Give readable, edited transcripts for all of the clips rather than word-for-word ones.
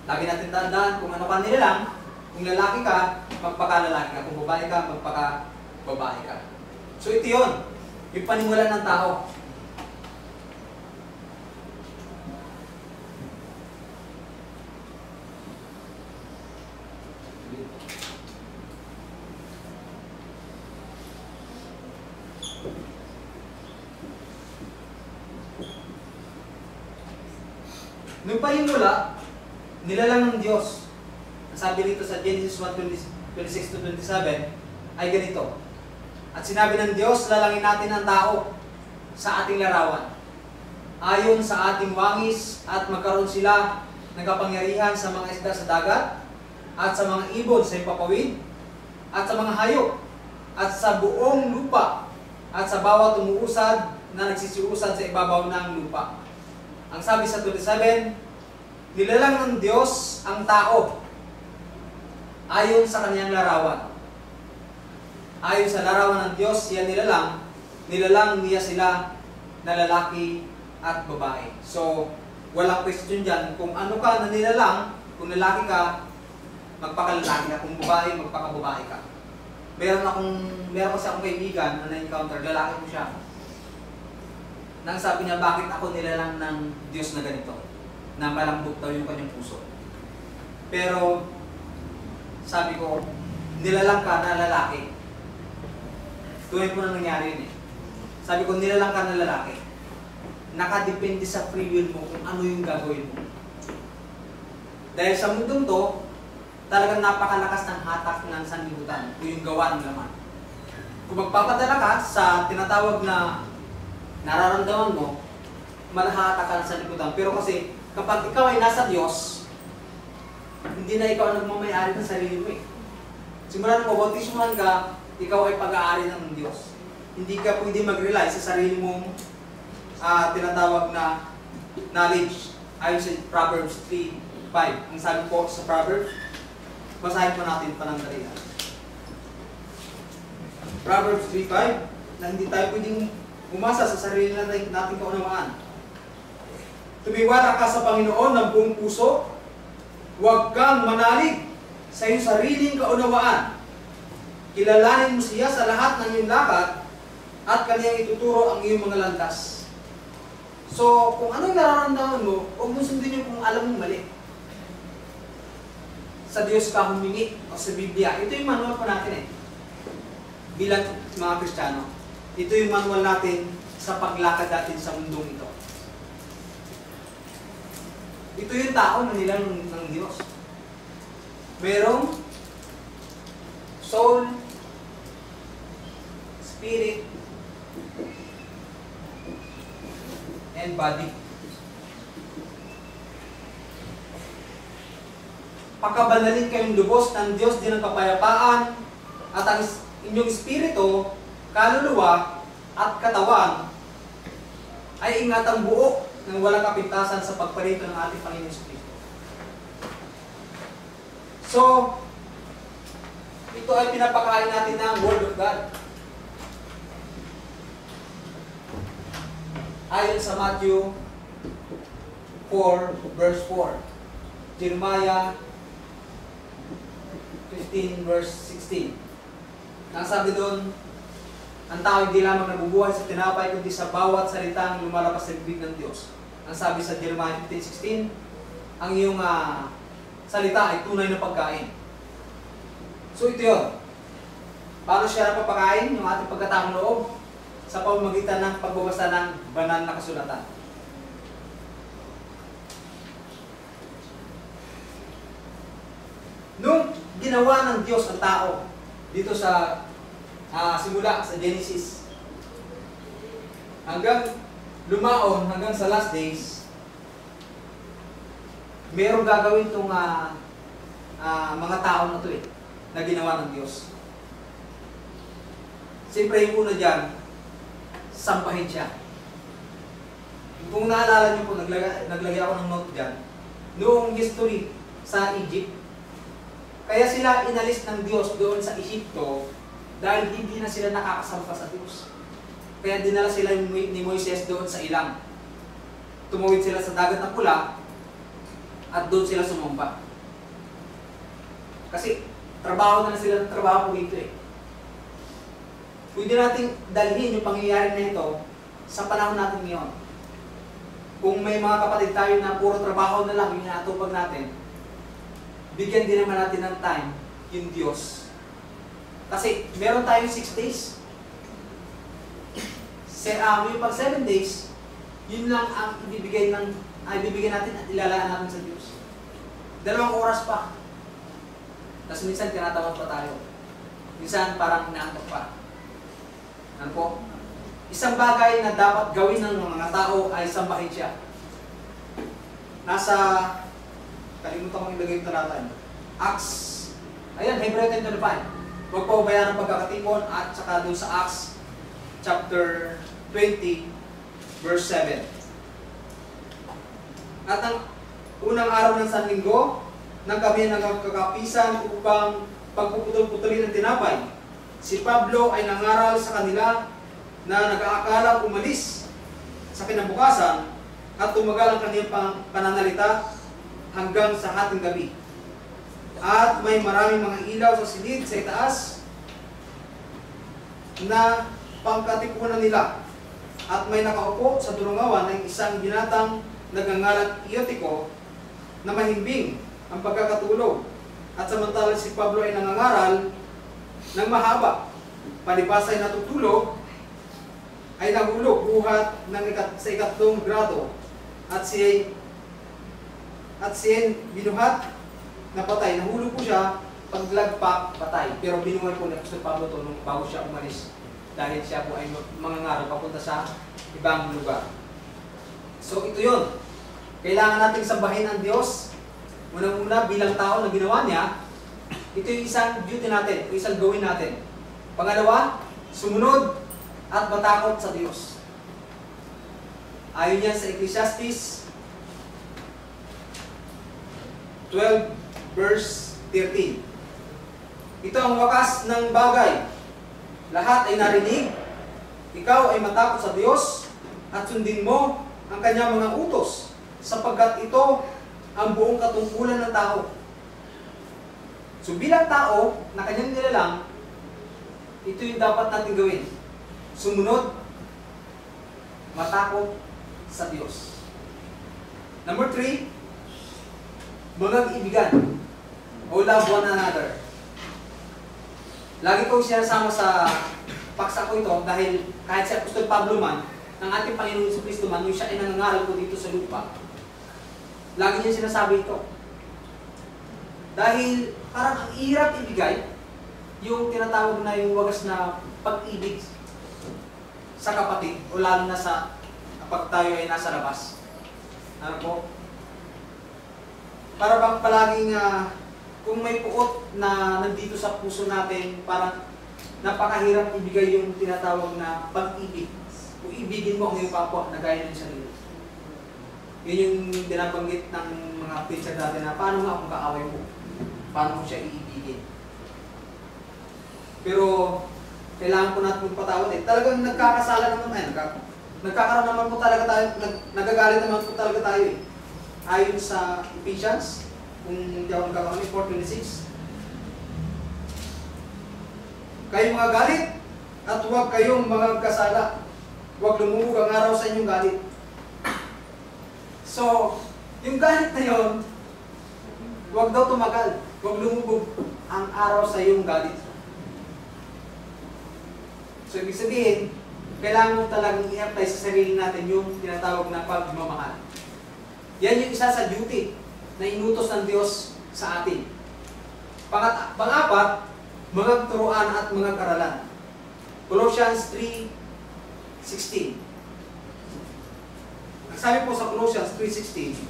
Lagi natin tandaan kung ano ka nilalang. Kung lalaki ka, magpakalalaki ka. Kung babae ka, magpakababae ka. So ito yun, yung panimula ng tao. Nung panimula, nilalang ng Diyos. Sabi rito sa Genesis 1:26-27 ay ganito. At sinabi ng Diyos, lalangin natin ang tao sa ating larawan, ayon sa ating wangis, at magkaroon sila ng kapangyarihan sa mga isda sa dagat, at sa mga ibon sa ipapawid, at sa mga hayop, at sa buong lupa, at sa bawat umuusad na nagsisiusad sa ibabaw ng lupa. Ang sabi sa 27, nilalang ng Diyos ang tao ayon sa kanyang larawan. Ayon sa larawan ng Diyos, siya nilalang niya sila na lalaki at babae. So, walang question dyan. Kung ano ka na nilalang, kung lalaki ka, magpakalalaki ka. Kung babae, magpakababae ka. Meron kasi akong kaibigan na na-encounter, lalaki ko siya. Nang sabi niya, bakit ako nilalang ng Diyos na ganito? Na malambot daw yung kanyang puso. Pero, sabi ko, nilalang ka na lalaki. Tunay po na nangyari yun eh. Sabi ko, nilalang ka na lalaki. Nakadepende sa free will mo kung ano yung gagawin mo. Dahil sa mundong to, talagang napakalakas ng hatak ng sanlibutan o yung gawa ng laman. Kung magpapadala ka sa tinatawag na nararamdaman mo, malahatak ka ng sanlibutan. Pero kasi, kapag ikaw ay nasa Diyos, hindi na ikaw ang nagmamayari ng sarili mo eh. Simula nang mabautismuhan ka, ikaw ay pag-aari ng Diyos. Hindi ka pwede mag-rely sa sarili mong tinatawag na knowledge. Ayon sa Proverbs 3:5. Ang sabi po sa Proverbs, basahin po natin panandalian. Proverbs 3:5, na hindi tayo pwedeng umasa sa sarili nating kaunawaan. Tumiwala ka sa Panginoon ng buong puso, huwag kang manalig sa iyong sariling kaunawaan. Kilalanin mo siya sa lahat ng iyong lakad at kanyang ituturo ang iyong mga landas. So, kung anong nararamdaman mo, huwag mo sundin yung kung alam mo mali. Sa Diyos ka humingi o sa Biblia. Ito yung manual po natin eh. Bilang mga Kristiyano. Ito yung manual natin sa paglakad natin sa mundong ito. Ito yung tao na nilalang ng Diyos. Merong soul, spirit, and body. Pakabanalin kayong lubos ng Diyos din ng kapayapaan, at ang inyong espiritu, kaluluwa, at katawan ay ingatang buo ng walang kapintasan sa pagparito ng ating Panginoon Kristo. So, ito ay pinapakain natin ng Word of God. Ayon sa Matthew 4, verse 4. Jeremiah 15, verse 16. Nasabi doon, ang tao hindi lamang nabubuhay sa tinapay, kundi sa bawat salitang lumalabas sa bibig ng Diyos. Ang sabi sa Jeremiah 15:16, ang iyong salita ay tunay na pagkain. So ito yun. Paano siya napapakain? Yung ating pagkataong loob sa pamamagitan ng pagbabasa ng banal na kasulatan. Nung ginawa ng Diyos ang tao dito sa simula sa Genesis hanggang lumaon hanggang sa last days, merong gagawin itong mga tao na ito na ginawa ng Diyos. Siyempre yung una dyan, sampahin siya. Kung naalala niyo po, naglagay ako ng note dyan, noong history sa Egypt, kaya sila inalis ng Diyos doon sa Egypto dahil hindi na sila nakakasampa sa Diyos. Kaya dinala sila ni Moises doon sa ilang. Tumawid sila sa dagat na pula At doon sila sumumpa. Kasi trabaho na sila ng trabaho po dito eh. Pwede nating dalhin yung pangyayari na ito sa panahon natin ngayon. Kung may mga kapatid tayo na puro trabaho na lang yung inaatupag natin, bigyan din naman natin ng time yung Diyos. Kasi meron tayong 6 days. Yung pag 7 days, yun lang ang ibibigay natin at ilalaan natin sa Diyos. 2 oras pa. Tapos minsan tinatamad pa tayo. Minsan parang inaantok pa. Ano po? Isang bagay na dapat gawin ng mga tao ay sambahin siya. Kalimutan kong ilagay yung talata. Acts, ayan, Hebrew 10:25. Huwag pa ubayan ng pagkakatipon at saka doon sa Acts chapter 20 verse 7. At ang unang araw ng Sanlinggo, nang kami nagkakapisan upang pagpuputol-putulin ng tinapay, si Pablo ay nangaral sa kanila na nag-aakalang umalis sa kinabukasan at tumagal ang kanyang pananalita hanggang sa hating gabi. At may maraming mga ilaw sa silid sa itaas na pangkatipunan nila. At may nakaupo sa durungawan ng isang binatang nagngangalang Eutiko na mahimbing ang pagkakatulog. At samantalang si Pablo ay nangangaral ng mahaba, palibas ay natutulog, ay nahulog buhat sa 3 grado at siya'y binuhat na patay. Nahulog po siya, paglagpak, patay. Pero binuhay po na Apostol Pablo ito nung bago siya umalis dahil siya po ay mangangaral papunta sa ibang lugar. So ito yun. Kailangan nating sambahin ang Diyos. Unang-una bilang tao na ginawa niya, ito yung isang duty natin, yung isang gawin natin. Pangalawa, sumunod at matakot sa Diyos. Ayon yan sa Ecclesiastes 12 verse 13. Ito ang wakas ng bagay. Lahat ay narinig. Ikaw ay matakot sa Diyos at sundin mo ang kanyang mga utos, sapagkat ito ang buong katungkulan ng tao. So bilang tao na kanyang nilalang, ito yung dapat natin gawin. Sumunod, matakot sa Diyos. Number 3, magag-ibigan o love one another. Lagi kong sinasama sa paksa ko ito dahil kahit si Apostol Pablo man, ng ating Panginoon Jesucristo man, yung siya ay nangangaral ko dito sa lupa, lagi niya sinasabi ito. Dahil parang ang hirap ibigay yung tinatawag na yung wagas na pag-ibig sa kapatid o lalo na sa kapag tayo ay nasa labas. Ano po? Para bang palaging kung may puot na nandito sa puso natin, parang napakahirap ibigay yung tinatawag na pag-ibig. Kung ibigin mo ang iyong kapwa na gaya ng sarili. Yun yung binabanggit ng mga preacher dati na paano nga kung kaaway mo? Paano mo siya iibigin? Pero kailangan po natin magpatawad eh. Talagang nagkakasala naman tayo. Nagkakaroon naman po talaga tayo, nagagalit naman po talaga tayo eh. Ayon sa Ephesians, kung hindi ako nagkakamali, 4:26. Kayong mga galit at huwag kayong mga kasala. Huwag lumubog ang araw sa inyong galit. So, yung galit na yun, huwag daw tumagal. Huwag lumubog ang araw sa iyong galit. So, ibig sabihin, kailangan mo talagang i-apply sa sarili natin yung tinatawag na pagmamahal. Yan yung isa sa duty na inutos ng Diyos sa atin. Pang-apat, mga turuan at mga karalan. Colossians 3:16. Ang sabi po sa Colossians 3:16,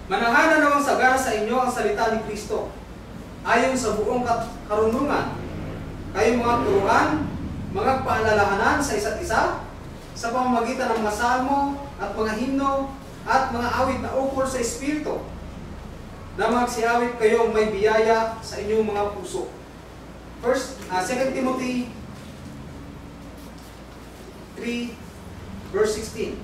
manahanan namang sagana sa inyo ang salita ni Kristo, ayon sa buong karunungan. Kayong mga turuan, mga paalalahanan sa isa't isa, sa pamamagitan ng mga salmo at mga himno at mga awit na ukol sa Espiritu, na magsiawit kayong may biyaya sa inyong mga puso. 2 Timothy 3 verse 16.